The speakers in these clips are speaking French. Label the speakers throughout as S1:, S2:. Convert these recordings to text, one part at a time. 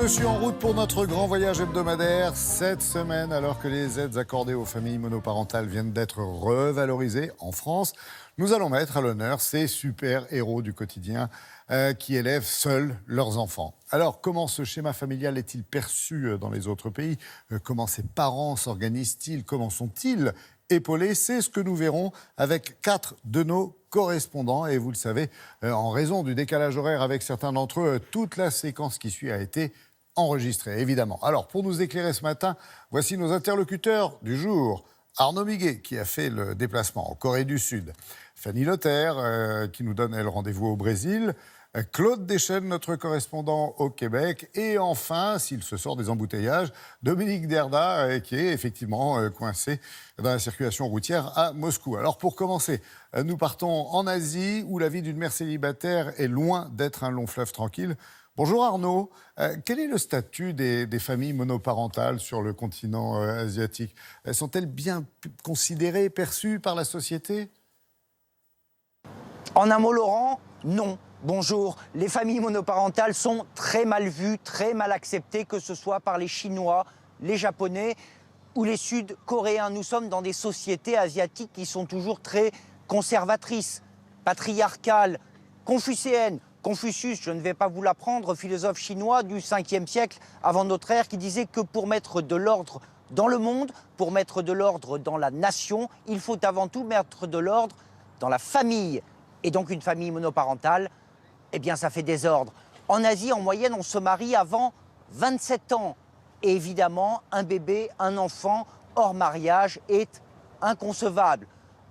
S1: suis en route pour notre grand voyage hebdomadaire. Cette semaine, alors que les aides accordées aux familles monoparentales viennent d'être revalorisées en France, nous allons mettre à l'honneur ces super-héros du quotidien qui élèvent seuls leurs enfants. Alors, comment ce schéma familial est-il perçu dans les autres pays ? Comment ces parents s'organisent-ils ? Comment sont-ils épaulés ? C'est ce que nous verrons avec 4 de nos correspondants. Et vous le savez, en raison du décalage horaire avec certains d'entre eux, toute la séquence qui suit a été enregistrée, évidemment. Alors, pour nous éclairer ce matin, voici nos interlocuteurs du jour. Arnaud Miguet, qui a fait le déplacement en Corée du Sud. Fanny Lothaire, qui nous donne, elle, rendez-vous au Brésil. Claude Deschênes, notre correspondant au Québec. Et enfin, s'il se sort des embouteillages, Dominique Derda, qui est effectivement coincé dans la circulation routière à Moscou. Alors pour commencer, nous partons en Asie, où la vie d'une mère célibataire est loin d'être un long fleuve tranquille. Bonjour Arnaud, quel est le statut des familles monoparentales sur le continent asiatique ? Sont-elles bien considérées, perçues par la société ?
S2: En un mot, Laurent, non. Bonjour. Les familles monoparentales sont très mal vues, très mal acceptées, que ce soit par les Chinois, les Japonais ou les Sud-Coréens. Nous sommes dans des sociétés asiatiques qui sont toujours très conservatrices, patriarcales, confucéennes. Confucius, je ne vais pas vous l'apprendre, philosophe chinois du 5e siècle avant notre ère, qui disait que pour mettre de l'ordre dans le monde, pour mettre de l'ordre dans la nation, il faut avant tout mettre de l'ordre dans la famille. Et donc une famille monoparentale, eh bien ça fait désordre. En Asie, en moyenne, on se marie avant 27 ans. Et évidemment, un bébé, un enfant hors mariage est inconcevable.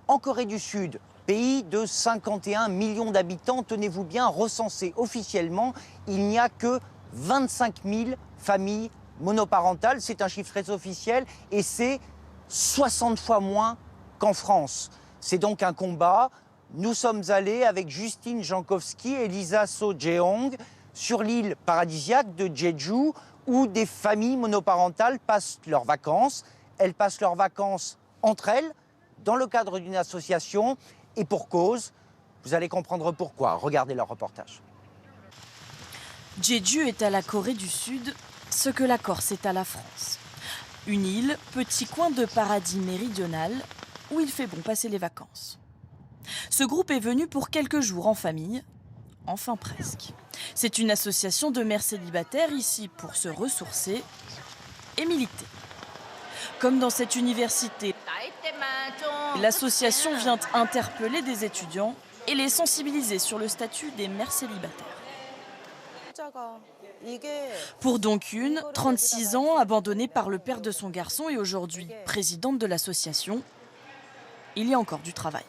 S2: En Corée du Sud, pays de 51 millions d'habitants, tenez-vous bien, recensés officiellement, il n'y a que 25 000 familles monoparentales. C'est un chiffre très officiel et c'est 60 fois moins qu'en France. C'est donc un combat. Nous sommes allés avec Justine Jankowski et Lisa So-jeong sur l'île paradisiaque de Jeju où des familles monoparentales passent leurs vacances. Elles passent leurs vacances entre elles dans le cadre d'une association et pour cause. Vous allez comprendre pourquoi. Regardez leur reportage.
S3: Jeju est à la Corée du Sud ce que la Corse est à la France. Une île, petit coin de paradis méridional où il fait bon passer les vacances. Ce groupe est venu pour quelques jours en famille, enfin presque. C'est une association de mères célibataires ici pour se ressourcer et militer. Comme dans cette université, l'association vient interpeller des étudiants et les sensibiliser sur le statut des mères célibataires. Pour Dong-Kyun, 36 ans, abandonnée par le père de son garçon et aujourd'hui présidente de l'association, il y a encore du travail.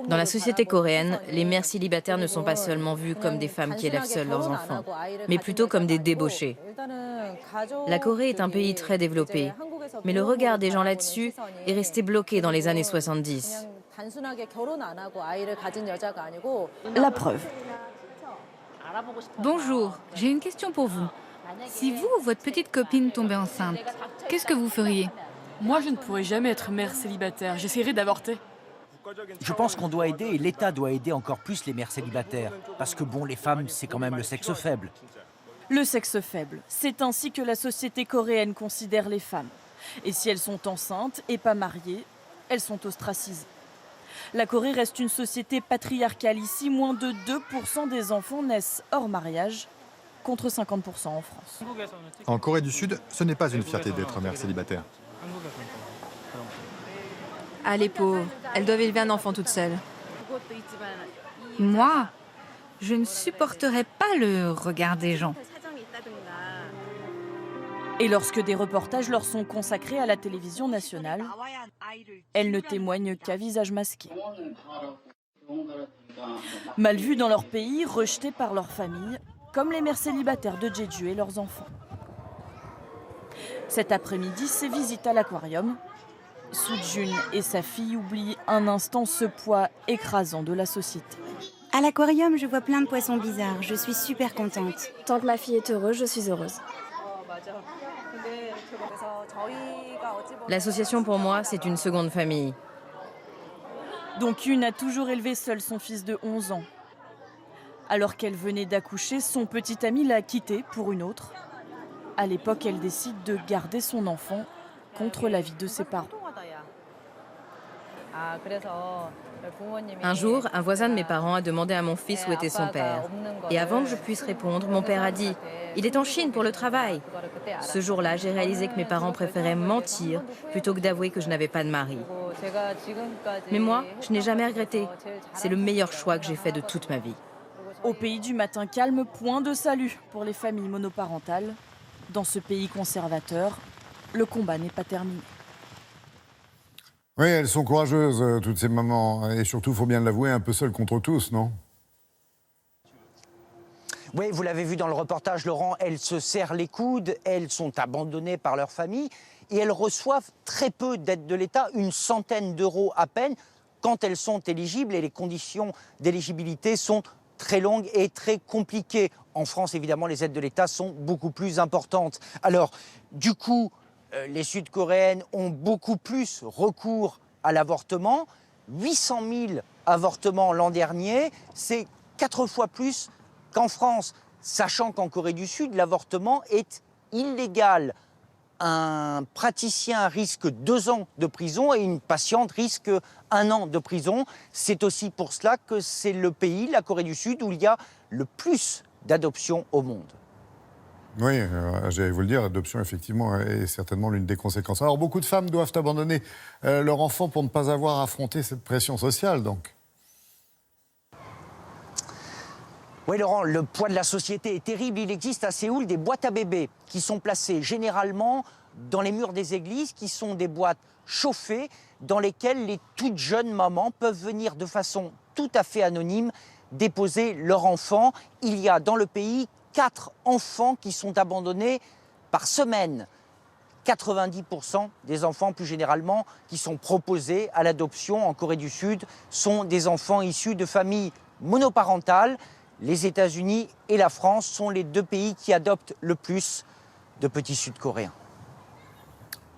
S4: Dans la société coréenne, les mères célibataires ne sont pas seulement vues comme des femmes qui élèvent seules leurs enfants, mais plutôt comme des débauchés. La Corée est un pays très développé, mais le regard des gens là-dessus est resté bloqué dans les années 70.
S3: La preuve.
S5: Bonjour, j'ai une question pour vous. Si vous ou votre petite copine tombait enceinte, qu'est-ce que vous feriez ?
S6: Moi, je ne pourrais jamais être mère célibataire. J'essaierai d'avorter.
S2: Je pense qu'on doit aider et l'État doit aider encore plus les mères célibataires. Parce que bon, les femmes, c'est quand même le sexe faible.
S3: Le sexe faible, c'est ainsi que la société coréenne considère les femmes. Et si elles sont enceintes et pas mariées, elles sont ostracisées. La Corée reste une société patriarcale. Ici, moins de 2% des enfants naissent hors mariage, contre 50% en France.
S7: En Corée du Sud, ce n'est pas une fierté d'être mère célibataire.
S4: Ah les pauvres, elles doivent élever un enfant toutes seules.
S5: Moi, je ne supporterais pas le regard des gens.
S3: Et lorsque des reportages leur sont consacrés à la télévision nationale, elles ne témoignent qu'à visage masqué. Mal vues dans leur pays, rejetées par leur famille, comme les mères célibataires de Jeju et leurs enfants. Cet après-midi, c'est visite à l'aquarium. Soo-jun et sa fille oublient un instant ce poids écrasant de la société.
S8: À l'aquarium, je vois plein de poissons bizarres. Je suis super contente.
S9: Tant que ma fille est heureuse, je suis heureuse.
S4: L'association pour moi, c'est une seconde famille.
S3: Donc une a toujours élevé seule son fils de 11 ans. Alors qu'elle venait d'accoucher, son petit ami l'a quittée pour une autre. À l'époque, elle décide de garder son enfant contre l'avis de ses parents.
S4: Un jour, un voisin de mes parents a demandé à mon fils où était son père. Et avant que je puisse répondre, mon père a dit « Il est en Chine pour le travail ». Ce jour-là, j'ai réalisé que mes parents préféraient mentir plutôt que d'avouer que je n'avais pas de mari. Mais moi, je n'ai jamais regretté. C'est le meilleur choix que j'ai fait de toute ma vie.
S3: Au pays du matin calme, point de salut pour les familles monoparentales. Dans ce pays conservateur, le combat n'est pas terminé.
S1: Oui, elles sont courageuses, toutes ces mamans. Et surtout, il faut bien l'avouer, un peu seules contre tous, non?
S2: Oui, vous l'avez vu dans le reportage, Laurent, elles se serrent les coudes, elles sont abandonnées par leur famille et elles reçoivent très peu d'aide de l'État, 100 d'euros à peine, quand elles sont éligibles. Et les conditions d'éligibilité sont très longues et très compliquées. En France, évidemment, les aides de l'État sont beaucoup plus importantes. Alors, du coup, les Sud-Coréennes ont beaucoup plus recours à l'avortement. 800 000 avortements l'an dernier, c'est 4 fois plus qu'en France, sachant qu'en Corée du Sud, l'avortement est illégal. Un praticien risque 2 ans de prison et une patiente risque 1 an de prison. C'est aussi pour cela que c'est le pays, la Corée du Sud, où il y a le plus d'adoptions au monde.
S1: Oui, j'allais vous le dire, l'adoption, effectivement, est certainement l'une des conséquences. Alors, beaucoup de femmes doivent abandonner leur enfant pour ne pas avoir affronté cette pression sociale, donc.
S2: Oui, Laurent, le poids de la société est terrible. Il existe à Séoul des boîtes à bébés qui sont placées généralement dans les murs des églises, qui sont des boîtes chauffées dans lesquelles les toutes jeunes mamans peuvent venir de façon tout à fait anonyme déposer leur enfant. Il y a dans le pays 4 enfants qui sont abandonnés par semaine. 90% des enfants, plus généralement, qui sont proposés à l'adoption en Corée du Sud sont des enfants issus de familles monoparentales. Les États-Unis et la France sont les 2 pays qui adoptent le plus de petits Sud-Coréens.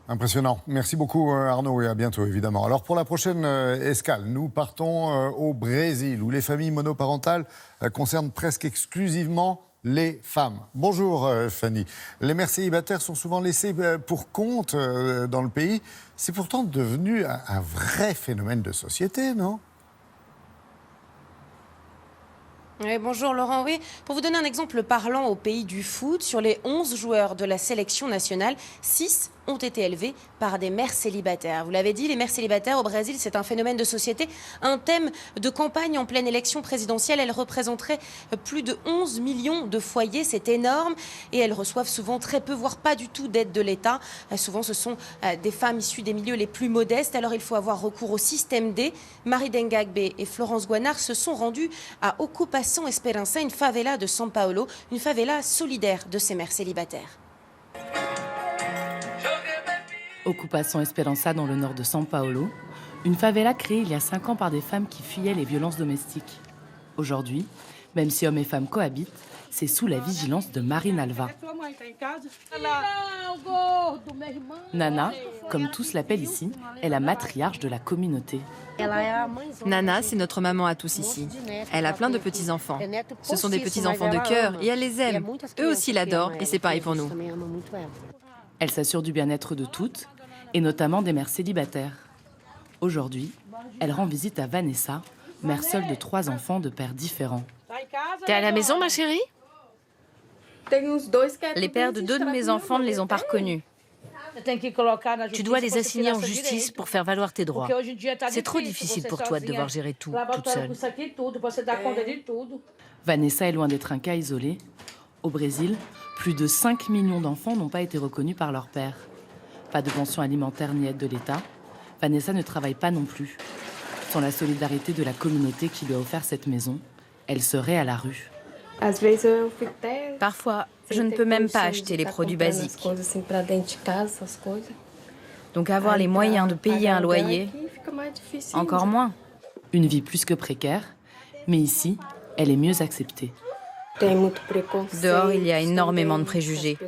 S1: Impressionnant. Merci beaucoup Arnaud et à bientôt évidemment. Alors pour la prochaine escale, nous partons au Brésil où les familles monoparentales concernent presque exclusivement les femmes. Bonjour Fanny. Les mères célibataires sont souvent laissées pour compte dans le pays. C'est pourtant devenu un vrai phénomène de société, non ?
S10: Oui, bonjour Laurent, oui. Pour vous donner un exemple parlant au pays du foot, sur les 11 joueurs de la sélection nationale, 6 ont été élevés par des mères célibataires. Vous l'avez dit, les mères célibataires au Brésil, c'est un phénomène de société, un thème de campagne en pleine élection présidentielle. Elles représenteraient plus de 11 millions de foyers, c'est énorme. Et elles reçoivent souvent très peu, voire pas du tout d'aide de l'État. Souvent, ce sont des femmes issues des milieux les plus modestes. Alors, il faut avoir recours au système D. Marie Dengagbe et Florence Guanard se sont rendues à Ocupação Esperança, une favela de São Paulo, une favela solidaire de ces mères célibataires.
S11: Ocupação Esperança dans le nord de São Paulo, une favela créée il y a 5 ans par des femmes qui fuyaient les violences domestiques. Aujourd'hui, même si hommes et femmes cohabitent, c'est sous la vigilance de Marine Alva. Nana, comme tous l'appellent ici, est la matriarche de la communauté.
S12: Nana, c'est notre maman à tous ici. Elle a plein de petits-enfants. Ce sont des petits-enfants de cœur et elle les aime. Eux aussi l'adorent et c'est pareil pour nous.
S11: Elle s'assure du bien-être de toutes, et notamment des mères célibataires. Aujourd'hui, elle rend visite à Vanessa, mère seule de 3 enfants de pères différents.
S12: T'es à la maison, ma chérie ?
S4: Les pères de 2 de mes enfants ne les ont pas reconnus. Tu dois les assigner en justice pour faire valoir tes droits. C'est trop difficile pour toi de devoir gérer tout, toute seule.
S11: Vanessa est loin d'être un cas isolé. Au Brésil, plus de 5 millions d'enfants n'ont pas été reconnus par leur père. Pas de pension alimentaire ni aide de l'État. Vanessa ne travaille pas non plus. Sans la solidarité de la communauté qui lui a offert cette maison, elle serait à la rue.
S4: Parfois, je ne peux même pas acheter les produits basiques. Donc avoir les moyens de payer un loyer, encore moins.
S11: Une vie plus que précaire, mais ici, elle est mieux acceptée.
S4: Dehors, il y a énormément de préjugés.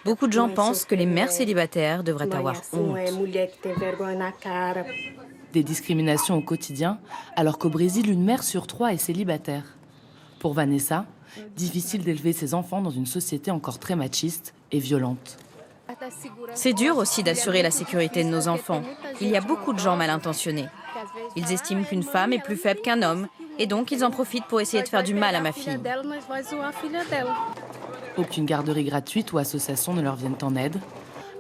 S4: Beaucoup de gens pensent que les mères célibataires devraient avoir honte.
S11: Des discriminations au quotidien, alors qu'au Brésil, une mère sur 3 est célibataire. Pour Vanessa, difficile d'élever ses enfants dans une société encore très machiste et violente.
S4: C'est dur aussi d'assurer la sécurité de nos enfants. Il y a beaucoup de gens mal intentionnés. Ils estiment qu'une femme est plus faible qu'un homme, et donc ils en profitent pour essayer de faire du mal à ma fille.
S11: Aucune garderie gratuite ou association ne leur viennent en aide.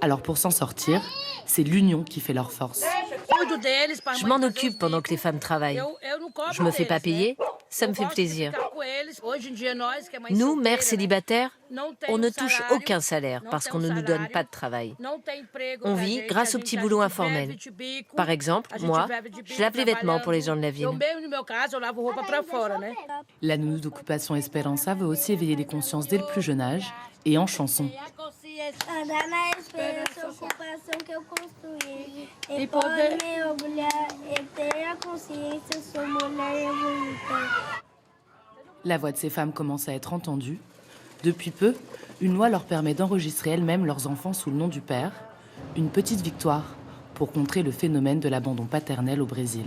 S11: Alors pour s'en sortir, c'est l'union qui fait leur force.
S13: Je m'en occupe pendant que les femmes travaillent. Je me fais pas payer, ça me fait plaisir. Nous, mères célibataires, on ne touche aucun salaire parce qu'on ne nous donne pas de travail. On vit grâce aux petits boulots informels. Par exemple, moi, je lave les vêtements pour les gens de la ville.
S11: La nounou d'occupation Esperança veut aussi éveiller les consciences dès le plus jeune âge et en chanson. La voix de ces femmes commence à être entendue. Depuis peu, une loi leur permet d'enregistrer elles-mêmes leurs enfants sous le nom du père. Une petite victoire pour contrer le phénomène de l'abandon paternel au Brésil.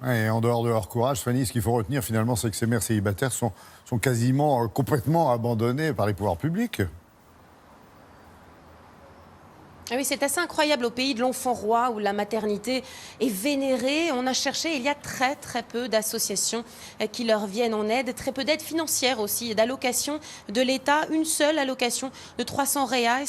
S1: Et en dehors de leur courage, Fanny, ce qu'il faut retenir finalement, c'est que ces mères célibataires sont quasiment complètement abandonnées par les pouvoirs publics.
S10: Ah oui, c'est assez incroyable au pays de l'enfant roi où la maternité est vénérée. On a cherché, il y a très très peu d'associations qui leur viennent en aide, très peu d'aide financière aussi, d'allocations de l'État. Une seule allocation de 300 reais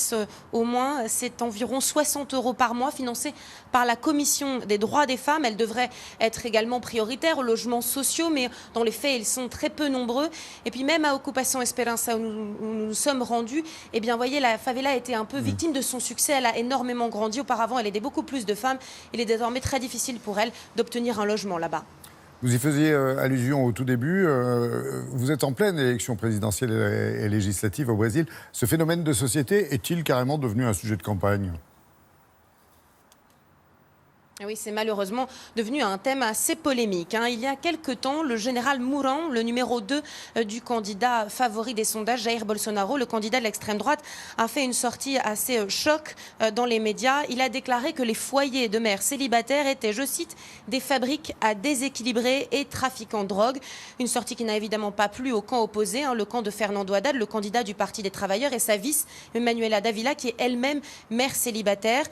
S10: au moins, c'est environ 60 € par mois financée par la Commission des droits des femmes. Elle devrait être également prioritaire aux logements sociaux, mais dans les faits, ils sont très peu nombreux. Et puis même à Ocupação Esperança où nous nous sommes rendus, eh bien, vous voyez, la favela a été un peu victime de son succès. Elle a énormément grandi. Auparavant, elle aidait beaucoup plus de femmes. Il est désormais très difficile pour elle d'obtenir un logement là-bas.
S1: Vous y faisiez allusion au tout début. Vous êtes en pleine élection présidentielle et législative au Brésil. Ce phénomène de société est-il carrément devenu un sujet de campagne ?
S10: Oui, c'est malheureusement devenu un thème assez polémique. Il y a quelque temps, le général Mourão, le numéro 2 du candidat favori des sondages, Jair Bolsonaro, le candidat de l'extrême droite, a fait une sortie assez choc dans les médias. Il a déclaré que les foyers de mères célibataires étaient, je cite, des fabriques à déséquilibrer et trafiquants de drogue. Une sortie qui n'a évidemment pas plu au camp opposé, le camp de Fernando Haddad, le candidat du Parti des Travailleurs, et sa Manuela Dávila, qui est elle-même mère célibataire.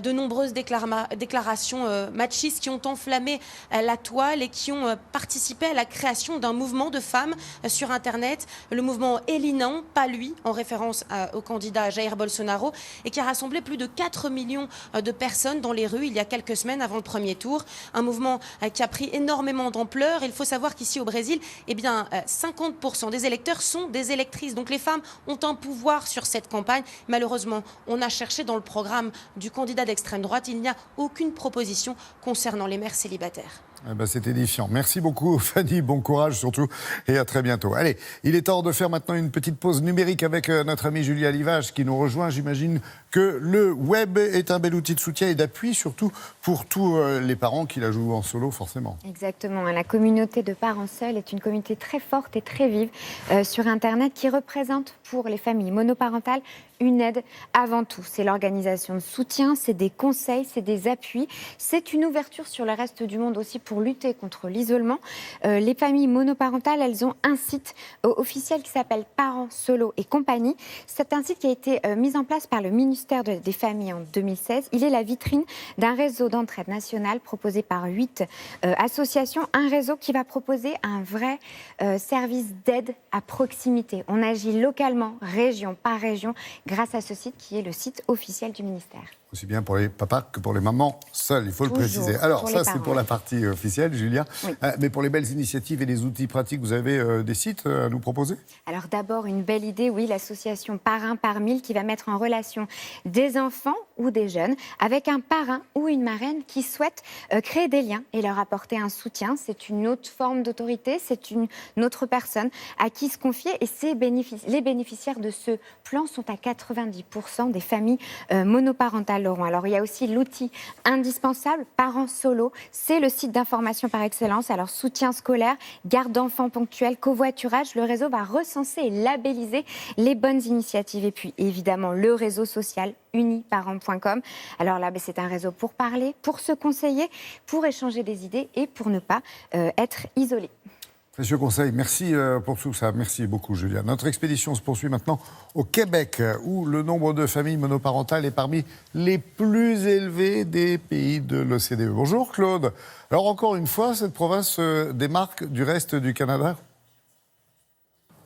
S10: De nombreuses déclarations machistes qui ont enflammé la toile et qui ont participé à la création d'un mouvement de femmes sur Internet, le mouvement Elinão, pas lui, en référence au candidat Jair Bolsonaro, et qui a rassemblé plus de 4 millions de personnes dans les rues il y a quelques semaines avant le premier tour. Un mouvement qui a pris énormément d'ampleur. Il faut savoir qu'ici au Brésil, 50% des électeurs sont des électrices. Donc les femmes ont un pouvoir sur cette campagne. Malheureusement, on a cherché dans le programme du candidat d'extrême droite, il n'y a aucune proposition concernant les mères célibataires.
S1: C'est édifiant. Merci beaucoup Fanny, bon courage surtout et à très bientôt. Allez, il est temps de faire maintenant une petite pause numérique avec notre amie Julia Livage qui nous rejoint. J'imagine que le web est un bel outil de soutien et d'appui, surtout pour tous les parents qui la jouent en solo forcément.
S14: Exactement, la communauté de parents seuls est une communauté très forte et très vive sur Internet qui représente pour les familles monoparentales une aide avant tout. C'est l'organisation de soutien, c'est des conseils, c'est des appuis, c'est une ouverture sur le reste du monde aussi pour lutter contre l'isolement. Les familles monoparentales, elles ont un site officiel qui s'appelle Parents Solo et Compagnie. C'est un site qui a été mis en place par le ministère des Familles en 2016. Il est la vitrine d'un réseau d'entraide nationale proposé par 8 associations. Un réseau qui va proposer un vrai service d'aide à proximité. On agit localement, région par région, grâce à ce site qui est le site officiel du ministère.
S1: Aussi bien pour les papas que pour les mamans seules, il faut le préciser. Alors ça, c'est pour la partie officielle, Julia. Oui. Mais pour les belles initiatives et les outils pratiques, vous avez des sites à nous proposer ?
S14: Alors d'abord, une belle idée, oui, l'association Parrain par 1000 qui va mettre en relation des enfants ou des jeunes avec un parrain ou une marraine qui souhaite créer des liens et leur apporter un soutien. C'est une autre forme d'autorité, c'est une autre personne à qui se confier et les bénéficiaires de ce plan sont à 90% des familles monoparentales. Alors, il y a aussi l'outil indispensable, Parents Solo. C'est le site d'information par excellence. Alors, soutien scolaire, garde d'enfants ponctuels, covoiturage. Le réseau va recenser et labelliser les bonnes initiatives. Et puis, évidemment, le réseau social uniparents.com. Alors là, c'est un réseau pour parler, pour se conseiller, pour échanger des idées et pour ne pas être isolé.
S1: Précieux conseil, merci pour tout ça. Merci beaucoup, Julia. Notre expédition se poursuit maintenant au Québec, où le nombre de familles monoparentales est parmi les plus élevés des pays de l'OCDE. Bonjour, Claude. Alors, encore une fois, cette province se démarque du reste du Canada?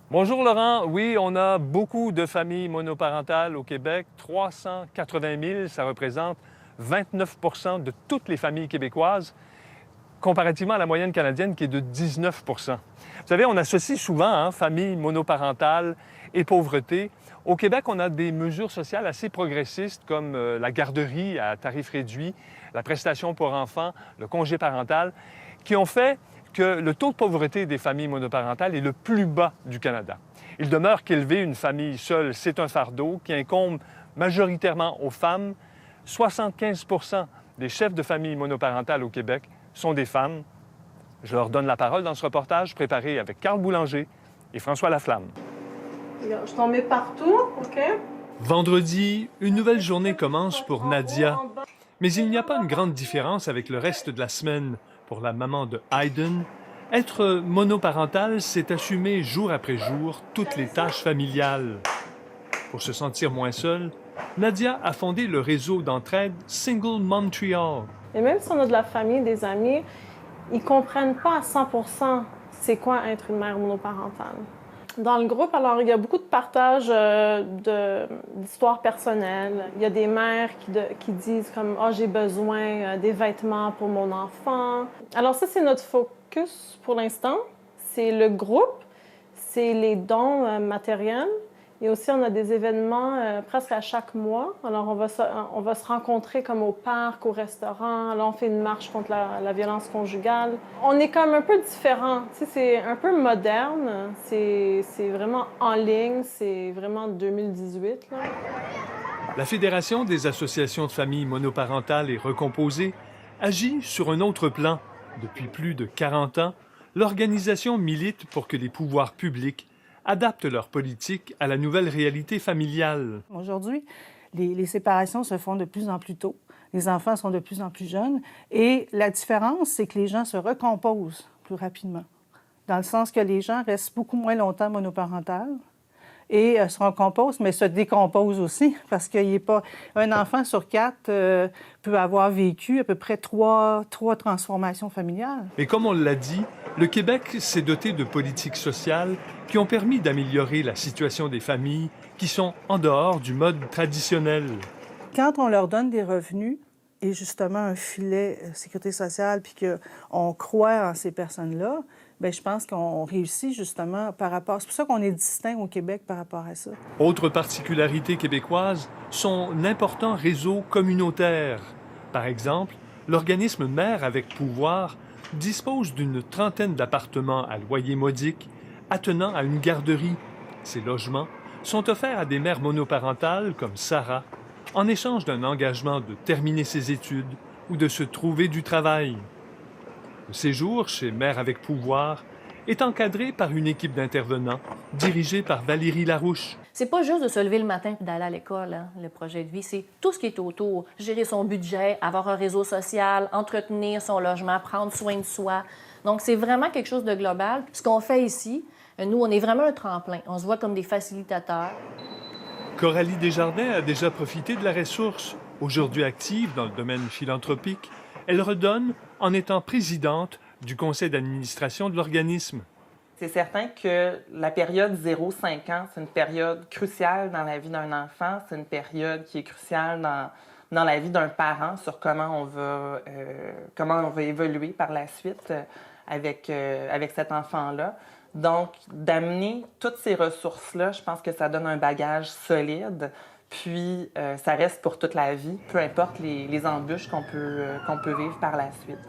S15: Bonjour, Laurent. Oui, on a beaucoup de familles monoparentales au Québec. 380 000, ça représente 29 % de toutes les familles québécoises, comparativement à la moyenne canadienne qui est de 19 % Vous savez, on associe souvent famille monoparentale et pauvreté. Au Québec, on a des mesures sociales assez progressistes comme la garderie à tarif réduit, la prestation pour enfants, le congé parental, qui ont fait que le taux de pauvreté des familles monoparentales est le plus bas du Canada. Il demeure qu'élever une famille seule, c'est un fardeau qui incombe majoritairement aux femmes. 75 % des chefs de famille monoparentales au Québec sont des femmes. Je leur donne la parole dans ce reportage préparé avec Carl Boulanger et François Laflamme.
S16: Je t'en mets partout, OK?
S15: Vendredi, une nouvelle journée commence pour Nadia. Mais il n'y a pas une grande différence avec le reste de la semaine. Pour la maman de Hayden, être monoparentale, c'est assumer jour après jour toutes les tâches familiales. Pour se sentir moins seule, Nadia a fondé le réseau d'entraide Single Montreal.
S16: Et même si on a de la famille, des amis, ils comprennent pas à 100% c'est quoi être une mère monoparentale. Dans le groupe, alors, il y a beaucoup de partage d'histoires personnelles. Il y a des mères qui disent comme « Ah, j'ai besoin des vêtements pour mon enfant ». Alors ça, c'est notre focus pour l'instant. C'est le groupe, c'est les dons matériels. Et aussi, on a des événements presque à chaque mois. Alors, on va se rencontrer comme au parc, au restaurant. Là, on fait une marche contre la violence conjugale. On est comme un peu différent. Tu sais, c'est un peu moderne. C'est vraiment en ligne. C'est vraiment 2018, là.
S15: La Fédération des associations de familles monoparentales et recomposées agit sur un autre plan. Depuis plus de 40 ans, l'organisation milite pour que les pouvoirs publics adaptent leur politique à la nouvelle réalité familiale.
S17: Aujourd'hui, les séparations se font de plus en plus tôt. Les enfants sont de plus en plus jeunes. Et la différence, c'est que les gens se recomposent plus rapidement. Dans le sens que les gens restent beaucoup moins longtemps monoparentales et se recomposent, mais se décomposent aussi. Parce qu'il n'est pas... Un enfant sur 4 peut avoir vécu à peu près 3 transformations familiales.
S15: Et comme on l'a dit, le Québec s'est doté de politiques sociales qui ont permis d'améliorer la situation des familles qui sont en dehors du mode traditionnel.
S17: Quand on leur donne des revenus et justement un filet sécurité sociale puis qu'on croit en ces personnes-là, bien, je pense qu'on réussit justement par rapport... C'est pour ça qu'on est distinct au Québec par rapport à ça.
S15: Autre particularité québécoise, son important réseau communautaire. Par exemple, l'organisme Mères avec pouvoir dispose d'une trentaine d'appartements à loyer modique attenant à une garderie. Ces logements sont offerts à des mères monoparentales comme Sarah, en échange d'un engagement de terminer ses études ou de se trouver du travail. Le séjour chez Mères avec pouvoir est encadré par une équipe d'intervenants dirigée par Valérie Larouche.
S18: C'est pas juste de se lever le matin et d'aller à l'école, hein, le projet de vie. C'est tout ce qui est autour. Gérer son budget, avoir un réseau social, entretenir son logement, prendre soin de soi. Donc, c'est vraiment quelque chose de global. Ce qu'on fait ici, nous, on est vraiment un tremplin. On se voit comme des facilitateurs.
S15: Coralie Desjardins a déjà profité de la ressource. Aujourd'hui active dans le domaine philanthropique, elle redonne en étant présidente du conseil d'administration de l'organisme.
S19: C'est certain que la période 0-5 ans, c'est une période cruciale dans la vie d'un enfant. C'est une période qui est cruciale dans la vie d'un parent sur comment on va évoluer par la suite avec cet enfant-là. Donc, d'amener toutes ces ressources-là, je pense que ça donne un bagage solide. Puis, ça reste pour toute la vie, peu importe les embûches qu'on peut vivre par la suite.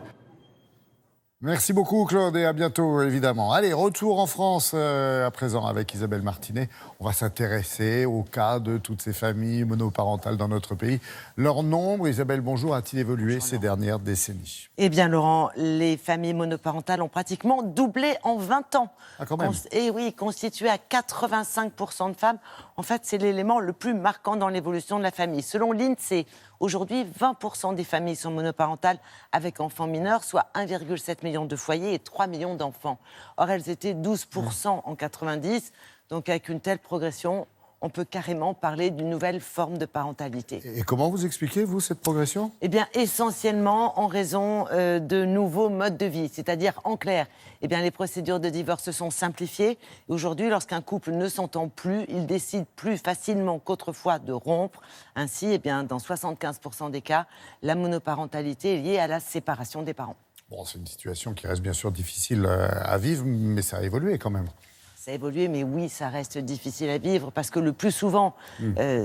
S1: Merci beaucoup, Claude, et à bientôt, évidemment. Allez, retour en France à présent avec Isabelle Martinet. On va s'intéresser au cas de toutes ces familles monoparentales dans notre pays. Leur nombre, Isabelle, bonjour, a-t-il évolué ces dernières décennies?
S20: Eh bien, Laurent, les familles monoparentales ont pratiquement doublé en 20 ans.
S1: Ah, quand même.
S20: Et oui, constituées à 85% de femmes. En fait, c'est l'élément le plus marquant dans l'évolution de la famille. Selon l'INSEE, Aujourd'hui, 20% des familles sont monoparentales avec enfants mineurs, soit 1,7 million de foyers et 3 millions d'enfants. Or, elles étaient 12% en 90, donc avec une telle progression, on peut carrément parler d'une nouvelle forme de parentalité.
S1: Et comment vous expliquez, vous, cette progression ?
S20: Eh bien, essentiellement en raison de nouveaux modes de vie. C'est-à-dire, en clair, eh bien, les procédures de divorce se sont simplifiées. Aujourd'hui, lorsqu'un couple ne s'entend plus, il décide plus facilement qu'autrefois de rompre. Ainsi, eh bien, dans 75% des cas, la monoparentalité est liée à la séparation des parents.
S1: Bon, c'est une situation qui reste bien sûr difficile à vivre, mais ça a évolué quand même.
S20: Ça a évolué, mais oui, ça reste difficile à vivre parce que le plus souvent,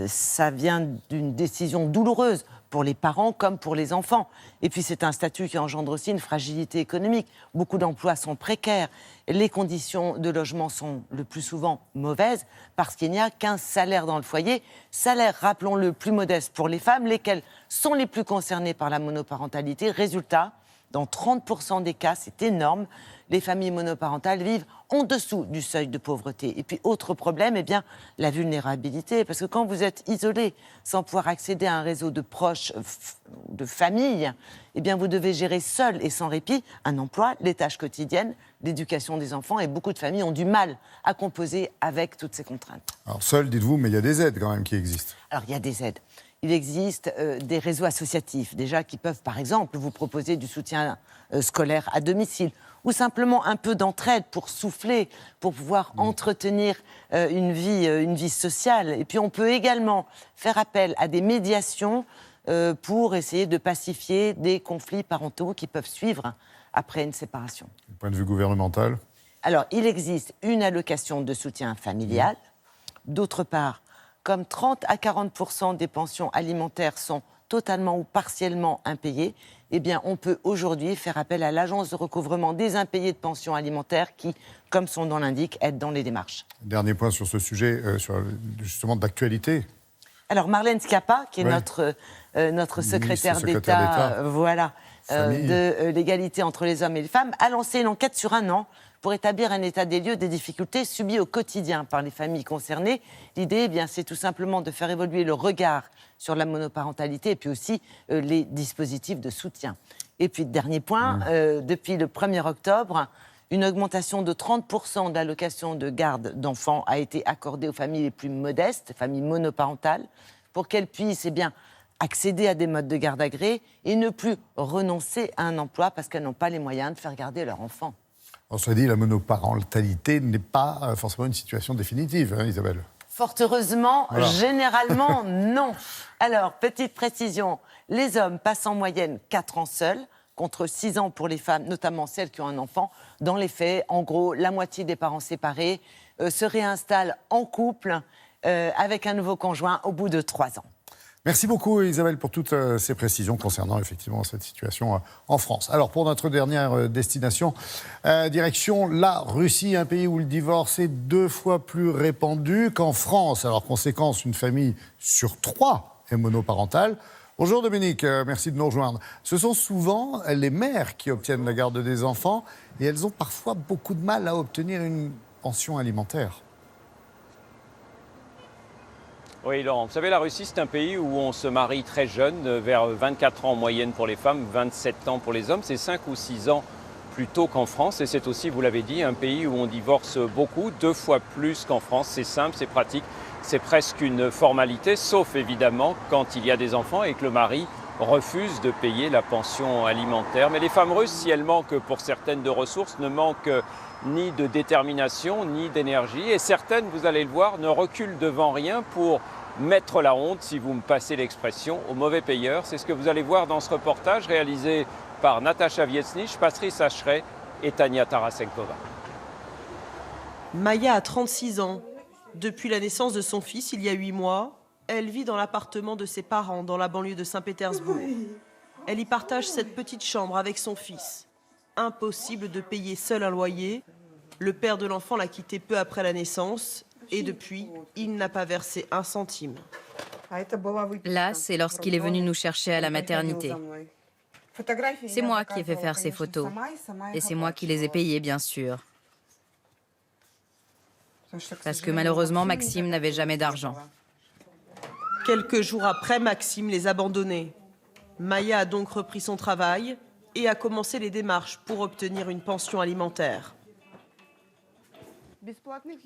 S20: ça vient d'une décision douloureuse pour les parents comme pour les enfants. Et puis, c'est un statut qui engendre aussi une fragilité économique. Beaucoup d'emplois sont précaires. Les conditions de logement sont le plus souvent mauvaises parce qu'il n'y a qu'un salaire dans le foyer. Salaire, rappelons-le, plus modeste pour les femmes, lesquelles sont les plus concernées par la monoparentalité. Résultat, dans 30% des cas, c'est énorme, les familles monoparentales vivent en dessous du seuil de pauvreté. Et puis, autre problème, eh bien, la vulnérabilité. Parce que quand vous êtes isolé, sans pouvoir accéder à un réseau de proches, de famille, eh bien, vous devez gérer seul et sans répit un emploi, les tâches quotidiennes, l'éducation des enfants. Et beaucoup de familles ont du mal à composer avec toutes ces contraintes.
S1: Alors, seul, dites-vous, mais il y a des aides quand même qui existent.
S20: Alors, il y a des aides. Il existe des réseaux associatifs, déjà, qui peuvent, par exemple, vous proposer du soutien scolaire à domicile ou simplement un peu d'entraide pour souffler, pour pouvoir entretenir une vie sociale. Et puis, on peut également faire appel à des médiations pour essayer de pacifier des conflits parentaux qui peuvent suivre après une séparation.
S1: Du point de vue gouvernemental ?
S20: Alors, il existe une allocation de soutien familial. D'autre part, comme 30 à 40% des pensions alimentaires sont totalement ou partiellement impayées, eh bien, on peut aujourd'hui faire appel à l'agence de recouvrement des impayés de pensions alimentaires qui, comme son nom l'indique, aide dans les démarches.
S1: Dernier point sur ce sujet, justement d'actualité.
S20: Alors, Marlène Schiappa, qui est notre secrétaire d'État de l'égalité entre les hommes et les femmes, a lancé une enquête sur 1 an pour établir un état des lieux des difficultés subies au quotidien par les familles concernées. L'idée, eh bien, c'est tout simplement de faire évoluer le regard sur la monoparentalité et puis aussi les dispositifs de soutien. Et puis, dernier point, depuis le 1er octobre, une augmentation de 30% de l'allocation de garde d'enfants a été accordée aux familles les plus modestes, familles monoparentales, pour qu'elles puissent accéder à des modes de garde agréés et ne plus renoncer à un emploi parce qu'elles n'ont pas les moyens de faire garder leur enfant.
S1: On se dit, la monoparentalité n'est pas forcément une situation définitive, hein, Isabelle.
S20: Fort heureusement, généralement, non. Alors, petite précision, les hommes passent en moyenne 4 ans seuls, contre 6 ans pour les femmes, notamment celles qui ont un enfant. Dans les faits, en gros, la moitié des parents séparés se réinstallent en couple avec un nouveau conjoint au bout de 3 ans.
S1: Merci beaucoup Isabelle pour toutes ces précisions concernant effectivement cette situation en France. Alors pour notre dernière destination, direction la Russie, un pays où le divorce est 2 fois plus répandu qu'en France. Alors conséquence, une famille sur 3 est monoparentale. Bonjour Dominique, merci de nous rejoindre. Ce sont souvent les mères qui obtiennent la garde des enfants et elles ont parfois beaucoup de mal à obtenir une pension alimentaire.
S21: Oui, Laurent, vous savez, la Russie, c'est un pays où on se marie très jeune, vers 24 ans en moyenne pour les femmes, 27 ans pour les hommes. C'est 5 ou 6 ans plus tôt qu'en France. Et c'est aussi, vous l'avez dit, un pays où on divorce beaucoup, 2 fois plus qu'en France. C'est simple, c'est pratique, c'est presque une formalité, sauf évidemment quand il y a des enfants et que le mari refuse de payer la pension alimentaire. Mais les femmes russes, si elles manquent pour certaines de ressources, ne manquent ni de détermination, ni d'énergie. Et certaines, vous allez le voir, ne reculent devant rien pour mettre la honte, si vous me passez l'expression, aux mauvais payeurs. C'est ce que vous allez voir dans ce reportage réalisé par Natacha Wiesnich, Patrice Acheret et Tania Tarasenkova.
S22: Maya a 36 ans. Depuis la naissance de son fils, il y a 8 mois, elle vit dans l'appartement de ses parents dans la banlieue de Saint-Pétersbourg. Elle y partage cette petite chambre avec son fils. Impossible de payer seul un loyer. Le père de l'enfant l'a quitté peu après la naissance et depuis, il n'a pas versé 1 centime.
S4: Là, c'est lorsqu'il est venu nous chercher à la maternité. C'est moi qui ai fait faire ces photos. Et c'est moi qui les ai payées, bien sûr. Parce que malheureusement, Maxime n'avait jamais d'argent.
S22: Quelques jours après, Maxime les abandonnait. Maya a donc repris son travail et a commencé les démarches pour obtenir une pension alimentaire.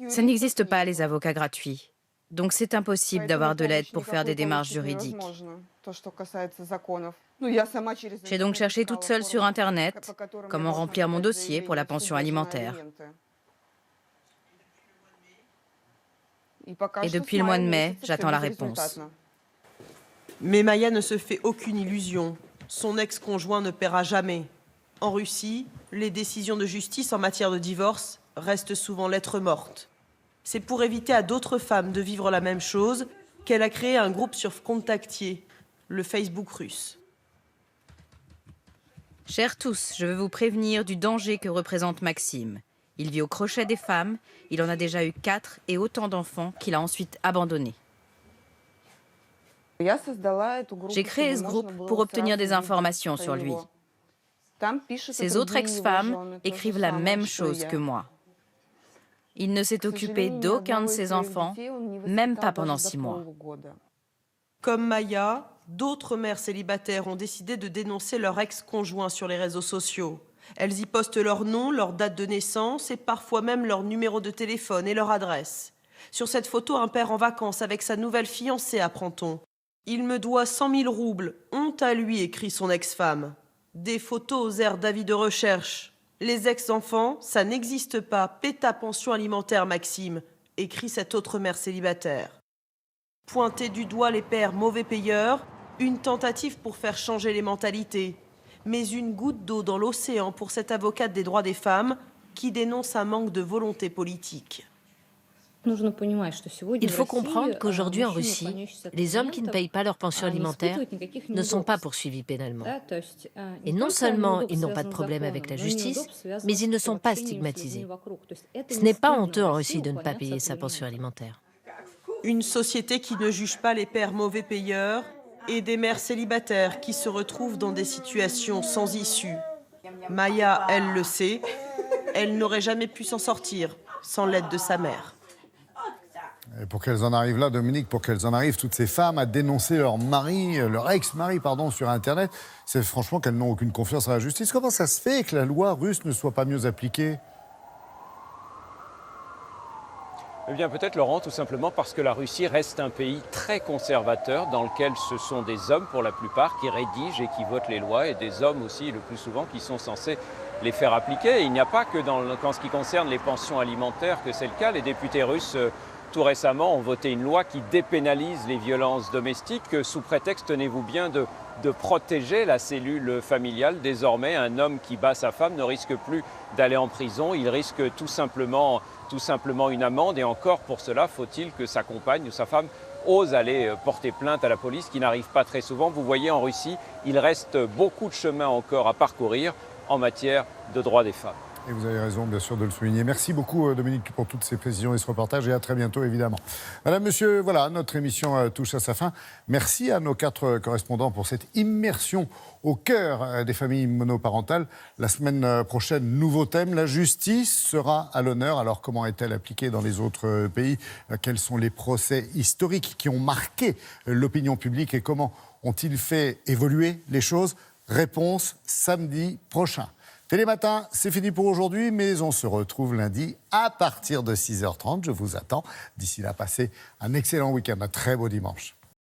S4: Ça n'existe pas, les avocats gratuits. Donc c'est impossible d'avoir de l'aide pour faire des démarches juridiques. J'ai donc cherché toute seule sur Internet comment remplir mon dossier pour la pension alimentaire. Et depuis le mois de mai, j'attends la réponse.
S22: Mais Maya ne se fait aucune illusion. Son ex-conjoint ne paiera jamais. En Russie, les décisions de justice en matière de divorce restent souvent lettre morte. C'est pour éviter à d'autres femmes de vivre la même chose qu'elle a créé un groupe sur Vkontakte, le Facebook russe.
S4: Chers tous, je veux vous prévenir du danger que représente Maxime. Il vit au crochet des femmes, il en a déjà eu 4 et autant d'enfants qu'il a ensuite abandonnés. J'ai créé ce groupe pour obtenir des informations sur lui. Ses autres ex-femmes écrivent la même chose que moi. Il ne s'est occupé d'aucun de ses enfants, même pas pendant 6 mois.
S22: Comme Maya, d'autres mères célibataires ont décidé de dénoncer leur ex-conjoint sur les réseaux sociaux. Elles y postent leur nom, leur date de naissance et parfois même leur numéro de téléphone et leur adresse. Sur cette photo, un père en vacances avec sa nouvelle fiancée, apprend-on. « Il me doit 100 000 roubles, honte à lui », écrit son ex-femme. Des photos aux airs d'avis de recherche. Les ex-enfants, ça n'existe pas, paie ta pension alimentaire, Maxime, écrit cette autre mère célibataire. Pointer du doigt les pères mauvais payeurs, une tentative pour faire changer les mentalités. Mais une goutte d'eau dans l'océan pour cette avocate des droits des femmes qui dénonce un manque de volonté politique.
S13: Il faut comprendre qu'aujourd'hui en Russie, les hommes qui ne payent pas leur pension alimentaire ne sont pas poursuivis pénalement. Et non seulement ils n'ont pas de problème avec la justice, mais ils ne sont pas stigmatisés. Ce n'est pas honteux en Russie de ne pas payer sa pension alimentaire.
S22: Une société qui ne juge pas les pères mauvais payeurs et des mères célibataires qui se retrouvent dans des situations sans issue. Maya, elle le sait, elle n'aurait jamais pu s'en sortir sans l'aide de sa mère.
S1: Et pour qu'elles en arrivent là, Dominique, pour qu'elles en arrivent, toutes ces femmes, à dénoncer leur mari, leur ex-mari, sur Internet, c'est franchement qu'elles n'ont aucune confiance en la justice. Comment ça se fait que la loi russe ne soit pas mieux appliquée ?
S21: Eh bien peut-être, Laurent, tout simplement parce que la Russie reste un pays très conservateur dans lequel ce sont des hommes pour la plupart qui rédigent et qui votent les lois et des hommes aussi le plus souvent qui sont censés les faire appliquer. Et il n'y a pas que en ce qui concerne les pensions alimentaires que c'est le cas. Les députés russes tout récemment ont voté une loi qui dépénalise les violences domestiques sous prétexte, tenez-vous bien, de protéger la cellule familiale. Désormais, un homme qui bat sa femme ne risque plus d'aller en prison, il risque tout simplement une amende. Et encore, pour cela, faut-il que sa compagne ou sa femme ose aller porter plainte à la police, qui n'arrive pas très souvent. Vous voyez, en Russie, il reste beaucoup de chemin encore à parcourir en matière de droits des femmes.
S1: Et vous avez raison, bien sûr, de le souligner. Merci beaucoup, Dominique, pour toutes ces précisions et ce reportage. Et à très bientôt, évidemment. Madame, monsieur, voilà, notre émission touche à sa fin. Merci à nos 4 correspondants pour cette immersion au cœur des familles monoparentales. La semaine prochaine, nouveau thème. La justice sera à l'honneur. Alors, comment est-elle appliquée dans les autres pays ? Quels sont les procès historiques qui ont marqué l'opinion publique et comment ont-ils fait évoluer les choses ? Réponse samedi prochain. Télématin, c'est fini pour aujourd'hui, mais on se retrouve lundi à partir de 6h30. Je vous attends. D'ici là, passez un excellent week-end, un très beau dimanche.